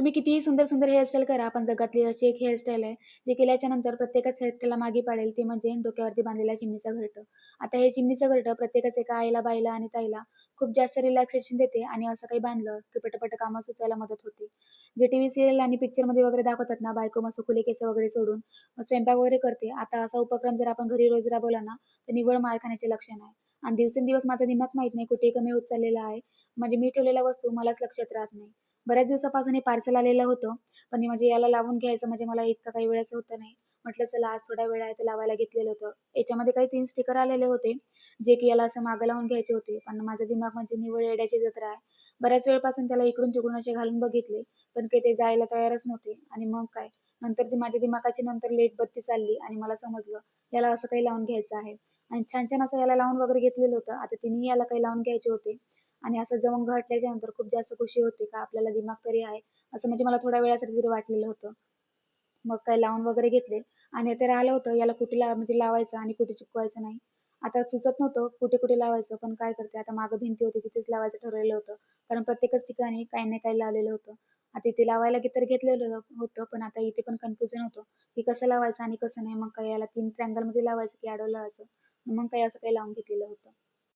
तुम्ही कितीही सुंदर सुंदर हेअरस्टाईल करा, पण जगातली अशी एक हेअरस्टाईल आहे, जी केल्याच्या नंतर प्रत्येकच हेअरस्टाईलला मागे पाडेल, ती म्हणजे डोक्यावरती बांधलेला चिमणीचा घरटं. आता हे चिमणीचं घरटं प्रत्येकच एका आईला, बाईला आणि ताईला खूप जास्त रिलॅक्सेशन देते आणि असं काही बांधलं की पटापट कामं सुचायला मदत होते. जे टीव्ही सिरियल आणि पिक्चरमध्ये वगैरे दाखवतात ना, बायको मस्त खुले केस वगैरे सोडून स्वयंपाक वगैरे करते. आता असा उपक्रम जर आपण घरी रोज राबवला ना, तर निव्वळ मार खाण्याचे लक्षण आहे. आणि दिवसेंदिवस माझा दिमाग माहीत नाही कुठे कमी होत चाललेला आहे. म्हणजे मी ठेवलेल्या वस्तू मलाच लक्षात राहत नाही. बऱ्याच दिवसापासून हे पार्सल आलेलं होतं. पण म्हणजे याला लावून घ्यायचं म्हणजे मला इतका काही वेळच होतं नाही. म्हटलं चला आज थोडा वेळ आहे तर लावायला घेतलेलं होतं. याच्यामध्ये काही 3 स्टिकर आलेले होते, जे की याला असं मागं लावून घ्यायचे होते. पण माझा दिमाग म्हणजे निव्वळ येड्याची जत्रा आहे. बऱ्याच वेळपासून त्याला इकडून-तिकडून असे घालून बघितले, पण काही ते जायला तयारच नव्हते. आणि मग काय, नंतर ती माझ्या दिमागाची नंतर लेट बत्ती चालली आणि मला समजलं, याला असं काही लावून घ्यायचं आहे. आणि छान-छान असं याला लावून वगैरे घेतलेलं होतं. आता तिन्ही याला काही लावून घ्यायचे होते. आणि असं जवळ घातल्याच्या नंतर खूप जास्त खुशी होती का आपल्याला दिमाग तरी आहे. असं म्हणजे मला थोड्या वेळासाठी तरी वाटलेलं होतं. मग काय लावून वगैरे घेतले आणि ते राहिलं होतं याला कुठे म्हणजे लावायचं आणि कुठे चिपकवायचं नाही. आता सुचत नव्हतं कुठे-कुठे लावायचं, पण काय करते आता मागं भिंती होती तिथेच लावायचं ठरवलेलं होतं. कारण प्रत्येकच ठिकाणी काही ना काही लावलेलं होतं. आता इथे लावायला तर घेतलेलं होतं, पण आता इथे पण कन्फ्युजन होतं, की कसं लावायचं आणि कसं नाही. मग काय याला 3 ट्रँगलमध्ये लावायचं की आडवं लावायचं. मग काय असं काही लावून घेतलेलं होतं.